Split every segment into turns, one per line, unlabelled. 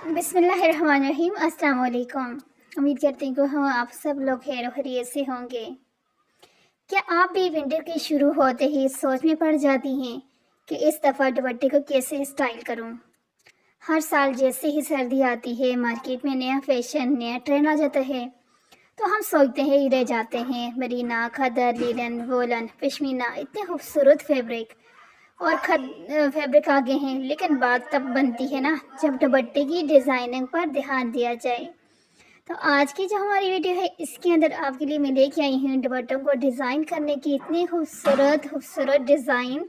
बिस्मिल्लाहिर्रहमानिर्रहीम। अस्सलाम वालेकुम। उम्मीद करती हूँ हम आप सब लोग खैर और खैरियत से होंगे। क्या आप भी विंटर के शुरू होते ही सोच में पड़ जाती हैं कि इस दफ़ा दुपट्टे को कैसे स्टाइल करूँ? हर साल जैसे ही सर्दी आती है मार्केट में नया फैशन नया ट्रेंड आ जाता है, तो हम सोचते हैं ही रह जाते हैं। मरीना, खदर, लीलन, वोलन, पश्मीना, इतने खूबसूरत फैब्रिक आ गए हैं, लेकिन बात तब बनती है ना जब दुपट्टे की डिज़ाइनिंग पर ध्यान दिया जाए। तो आज की जो हमारी वीडियो है इसके अंदर आपके लिए मैं लेके आई हूँ दुपट्टों को डिज़ाइन करने की इतनी खूबसूरत खूबसूरत डिज़ाइन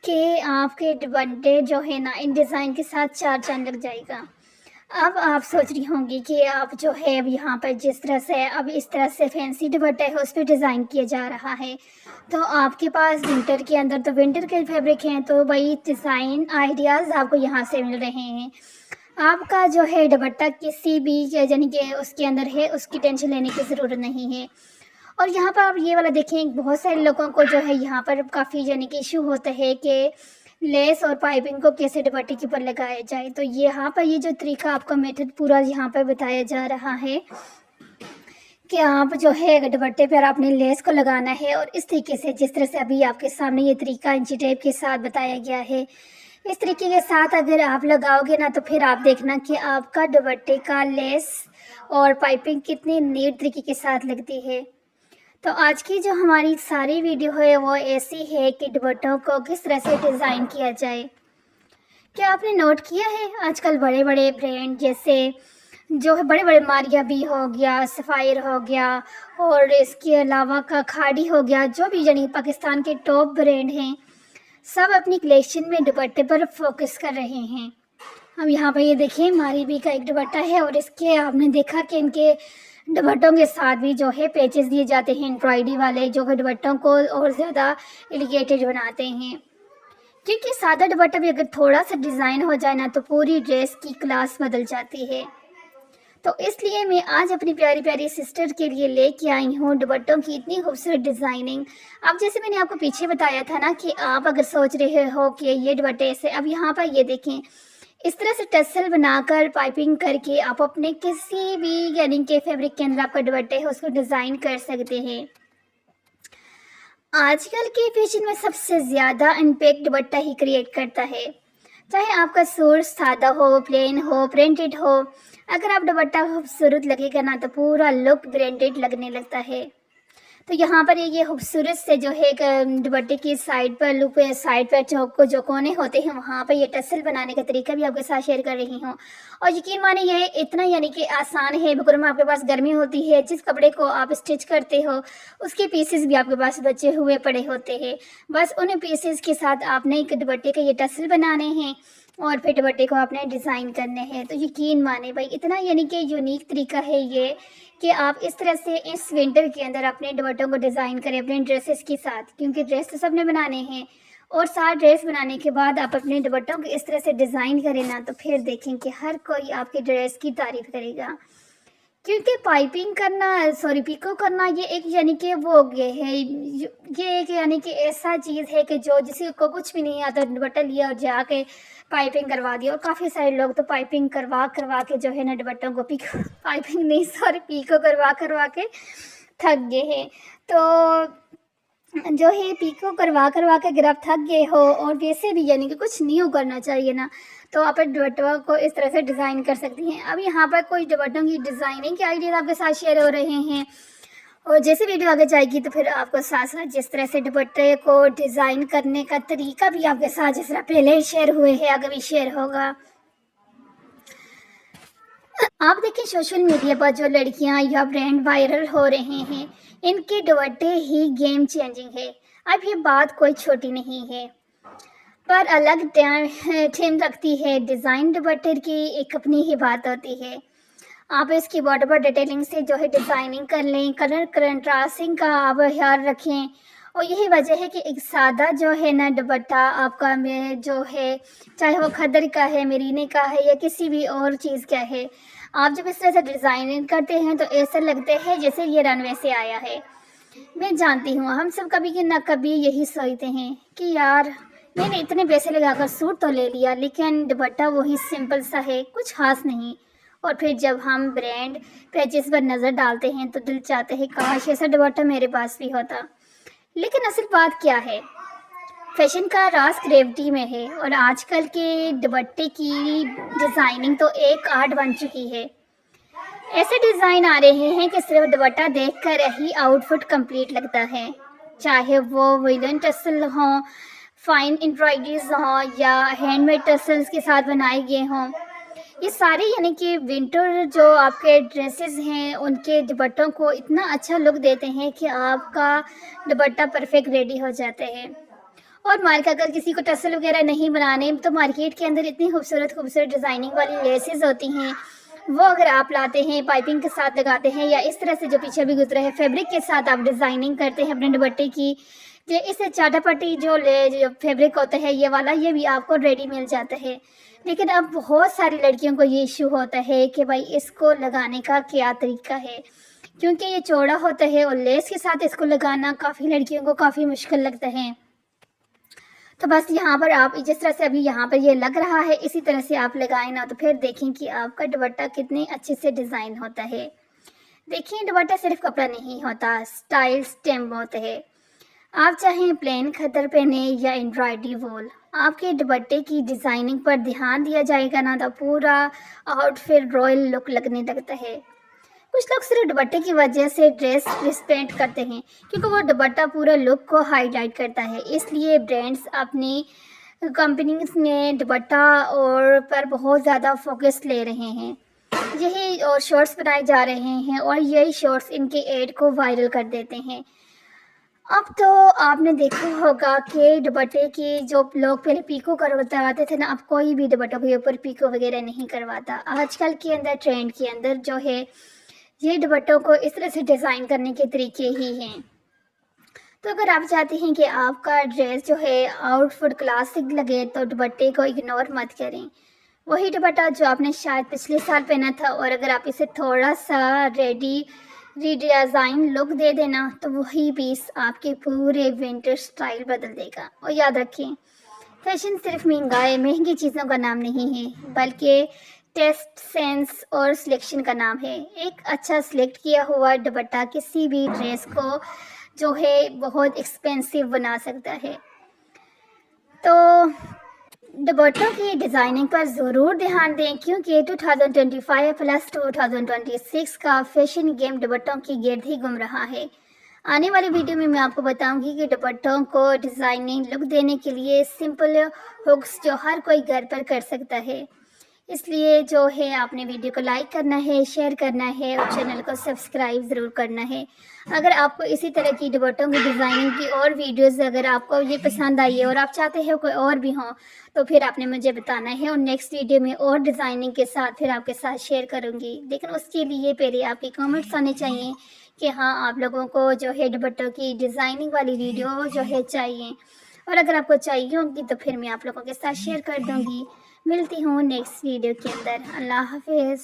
कि आपके दुपट्टे जो है ना इन डिज़ाइन के साथ चार चांद लग जाएगा। अब आप सोच रही होंगी कि आप जो है अब यहाँ पर जिस तरह से अब इस तरह से फैंसी दुपट्टा है उस पर डिज़ाइन किया जा रहा है, तो आपके पास विंटर के अंदर तो विंटर के फैब्रिक हैं, तो वही डिज़ाइन आइडियाज़ आपको यहाँ से मिल रहे हैं। आपका जो है दुपट्टा किसी भी यानी कि उसके अंदर है उसकी टेंशन लेने की ज़रूरत नहीं है। और यहाँ पर आप ये वाला देखें, बहुत सारे लोगों को जो है यहाँ पर काफ़ी यानी कि इशू होता है कि लेस और पाइपिंग को कैसे दुपट्टे के ऊपर लगाया जाए। तो यहाँ पर ये जो तरीका आपका मेथड पूरा यहाँ पर बताया जा रहा है कि आप जो है दुपट्टे पर आपने लेस को लगाना है और इस तरीके से जिस तरह से अभी आपके सामने ये तरीका इंची टेप के साथ बताया गया है, इस तरीके के साथ अगर आप लगाओगे ना तो फिर आप देखना कि आपका दुपट्टे का लेस और पाइपिंग कितनी नीट तरीके के साथ लगती है। तो आज की जो हमारी सारी वीडियो है वो ऐसी है कि दुपट्टों को किस तरह से डिज़ाइन किया जाए। क्या आपने नोट किया है आजकल बड़े बड़े ब्रांड जैसे जो है बड़े बड़े मारिया भी हो गया, सफ़ायर हो गया और इसके अलावा का खाड़ी हो गया, जो भी यानी पाकिस्तान के टॉप ब्रांड हैं, सब अपनी कलेक्शन में दुपट्टे पर फोकस कर रहे हैं। हम यहाँ पर ये देखिए मारी भी का एक दुपट्टा है और इसके आपने देखा कि इनके दुपट्टों के साथ भी जो है पेचेस दिए जाते हैं एम्ब्रॉयडरी वाले, जो कि दुपट्टों को और ज़्यादा एलिगेटेड बनाते हैं। क्योंकि सादा दुपट्टा भी अगर थोड़ा सा डिज़ाइन हो जाए ना तो पूरी ड्रेस की क्लास बदल जाती है। तो इसलिए मैं आज अपनी प्यारी प्यारी सिस्टर के लिए लेके आई हूँ दुपट्टों की इतनी खूबसूरत डिज़ाइनिंग। अब जैसे मैंने आपको पीछे बताया था ना कि आप अगर सोच रहे हो कि ये दुपट्टे से, अब यहाँ पर ये देखें इस तरह से टसल बनाकर पाइपिंग करके आप अपने किसी भी यानी कि फैब्रिक के अंदर आपका दुपट्टे है उसको डिज़ाइन कर सकते हैं। आजकल के फैशन में सबसे ज़्यादा इम्पैक्ट दुपट्टा ही क्रिएट करता है, चाहे आपका सूट सादा हो, प्लेन हो, प्रिंटेड हो। अगर आप दुपट्टा खूबसूरत लगेगा ना तो पूरा लुक ब्रांडेड लगने लगता है। तो यहाँ पर ये खूबसूरत से जो है दुपट्टे की साइड पर लूप साइड पर जो कोने होते हैं वहाँ पर ये टसल बनाने का तरीका भी आपके साथ शेयर कर रही हूँ। और यकीन माने ये इतना यानी कि आसान है, बिल्कुल आपके पास गर्मी होती है, जिस कपड़े को आप स्टिच करते हो उसके पीसेस भी आपके पास बचे हुए पड़े होते हैं, बस उन पीसेस के साथ आपने एक दुपट्टे के ये टसल बनाने हैं और फिर दुपट्टे को आपने डिज़ाइन करने हैं। तो यकीन माने भाई इतना यानी कि यूनिक तरीका है ये कि आप इस तरह से इस विंटर के अंदर अपने दुपट्टों को डिज़ाइन करें अपने ड्रेसेस के साथ, क्योंकि ड्रेस तो सबने बनाने हैं और साथ ड्रेस बनाने के बाद आप अपने दुपट्टों को इस तरह से डिज़ाइन करें ना तो फिर देखें कि हर कोई आपके ड्रेस की तारीफ़ करेगा। क्योंकि पाइपिंग करना पिको करना ये एक यानी कि वो ये है, ये एक यानी कि ऐसा चीज़ है कि जो जिसी को कुछ भी नहीं आता दुपट्टा लिया और जाके पाइपिंग करवा दिया। और काफ़ी सारे लोग तो पाइपिंग करवा के जो है ना दुपट्टों को पाइपिंग नहीं पिको करवा के थक गए हैं। तो जो है पिको करवा के अगर आप थक गए हो और वैसे भी यानी कि कुछ न्यू करना चाहिए ना तो आप दुपट्टों को इस तरह से डिज़ाइन कर सकती हैं। अब यहाँ पर कोई दुपट्टों की डिज़ाइनिंग के आइडियाज़ आपके साथ शेयर हो रहे हैं और जैसे वीडियो आगे जाएगी तो फिर आपको साथ साथ जिस तरह से दुपट्टे को डिज़ाइन करने का तरीका भी आपके साथ जिस तरह पहले शेयर हुए हैं आगे भी शेयर होगा। आप देखिए सोशल मीडिया पर जो लड़कियां या ब्रांड वायरल हो रहे हैं इनके दुपट्टे ही गेम चेंजिंग है। अब ये बात कोई छोटी नहीं है, पर अलग थीम रखती है। डिज़ाइन दुपट्टे की एक अपनी ही बात होती है। आप इसकी बॉर्डर पर डिटेलिंग से जो है डिज़ाइनिंग कर लें, कलर कंट्रास्टिंग का आप ख्याल रखें। और यही वजह है कि एक सादा जो है ना दुपट्टा आपका में जो है, चाहे वो खदर का है, मेरीने का है या किसी भी और चीज़ का है, आप जब इस तरह से डिज़ाइनिंग करते हैं तो ऐसा लगता है जैसे ये रनवे से आया है। मैं जानती हूँ हम सब कभी कि ना कभी यही सोचते हैं कि यार मैंने इतने पैसे लगाकर सूट तो ले लिया, लेकिन दुपट्टा वही सिंपल सा है, कुछ खास नहीं। और फिर जब हम ब्रांड पेजेस पर नज़र डालते हैं तो दिल चाहता है काश ऐसा दुपट्टा मेरे पास भी होता। लेकिन असल बात क्या है, फैशन का राज क्रेविटी में है, और आजकल के दुपट्टे की डिज़ाइनिंग तो एक आर्ट बन चुकी है। ऐसे डिज़ाइन आ रहे हैं कि सिर्फ दुपट्टा देखकर ही आउटफिट कंप्लीट लगता है, चाहे वो वुलन टसल हों, फाइन एम्ब्रॉयडरीज हों या हैंडमेड टसल्स के साथ बनाए गए हों। ये सारे यानी कि विंटर जो आपके ड्रेसेस हैं उनके दुपट्टों को इतना अच्छा लुक देते हैं कि आपका दुपट्टा परफेक्ट रेडी हो जाता है। और अगर किसी को टसल वगैरह नहीं बनाने तो मार्केट के अंदर इतनी खूबसूरत खूबसूरत डिज़ाइनिंग वाली लेसेस होती हैं, वो अगर आप लाते हैं पाइपिंग के साथ लगाते हैं, या इस तरह से जो पीछे भी गुजरा है फैब्रिक के साथ आप डिज़ाइनिंग करते हैं अपने दुपट्टे की, ये इससे चाटापट्टी जो फैब्रिक होता है ये वाला, ये भी आपको रेडी मिल जाता है। लेकिन अब बहुत सारी लड़कियों को ये इशू होता है कि भाई इसको लगाने का क्या तरीका है, क्योंकि ये चौड़ा होता है और लेस के साथ इसको लगाना काफ़ी लड़कियों को काफ़ी मुश्किल लगता है। तो बस यहाँ पर आप जिस तरह से अभी यहाँ पर ये लग रहा है इसी तरह से आप लगाएं ना, तो फिर देखें कि आपका दुपट्टा कितने अच्छे से डिज़ाइन होता है। देखिए दुपट्टा सिर्फ कपड़ा नहीं होता, स्टाइल स्टेम होता है। आप चाहें प्लेन खद्दर पहने या एम्ब्रॉयडरी वूल, आपके दुपट्टे की डिज़ाइनिंग पर ध्यान दिया जाएगा ना तो पूरा आउटफिट रॉयल लुक लगने लगता है। कुछ लोग सिर्फ दुपट्टे की वजह से ड्रेस रिस्पेक्ट करते हैं, क्योंकि वो दुपट्टा पूरा लुक को हाईलाइट करता है। इसलिए ब्रांड्स अपनी कंपनीज में दुपट्टा और पर बहुत ज़्यादा फोकस ले रहे हैं। यही और शॉर्ट्स बनाए जा रहे हैं और यही शॉर्ट्स इनके एड को वायरल कर देते हैं। अब तो आपने देखा होगा कि दुपट्टे की जो लोग पहले पीको करवाते थे ना, अब कोई भी दुपट्टों के ऊपर पीको वगैरह नहीं करवाता। आजकल के अंदर ट्रेंड के अंदर जो है ये दुपट्टों को इस तरह से डिज़ाइन करने के तरीके ही हैं। तो अगर आप चाहते हैं कि आपका ड्रेस जो है आउटफिट क्लासिक लगे तो दुपट्टे को इग्नोर मत करें। वही दुपट्टा जो आपने शायद पिछले साल पहना था, और अगर आप इसे थोड़ा सा रीडिज़ाइन लुक दे देना तो वही पीस आपके पूरे विंटर स्टाइल बदल देगा। और याद रखें, फैशन सिर्फ महंगी चीज़ों का नाम नहीं है, बल्कि टेस्ट, सेंस और सिलेक्शन का नाम है। एक अच्छा सिलेक्ट किया हुआ दुपट्टा किसी भी ड्रेस को जो है बहुत एक्सपेंसिव बना सकता है। तो दुपट्टों की डिज़ाइनिंग पर ज़रूर ध्यान दें, क्योंकि 2025 प्लस 2026 का फैशन गेम दुपट्टों की गिर्द ही घूम रहा है। आने वाली वीडियो में मैं आपको बताऊंगी कि दुपट्टों को डिज़ाइनिंग लुक देने के लिए सिंपल हुक्स जो हर कोई घर पर कर सकता है। इसलिए जो है आपने वीडियो को लाइक करना है, शेयर करना है और चैनल को सब्सक्राइब ज़रूर करना है। अगर आपको इसी तरह की दुपट्टों की डिज़ाइनिंग की और वीडियोस अगर आपको ये पसंद आई है और आप चाहते हो कोई और भी हो, तो फिर आपने मुझे बताना है और नेक्स्ट वीडियो में और डिज़ाइनिंग के साथ फिर आपके साथ शेयर करूँगी। लेकिन उसके लिए पहले आपके कमेंट्स आने चाहिए कि हाँ आप लोगों को जो है दुपट्टों की डिज़ाइनिंग वाली वीडियो जो है चाहिए, और अगर आपको चाहिए होगी तो फिर मैं आप लोगों के साथ शेयर कर दूँगी। मिलती हूँ नेक्स्ट वीडियो के अंदर। अल्लाह हाफिज़।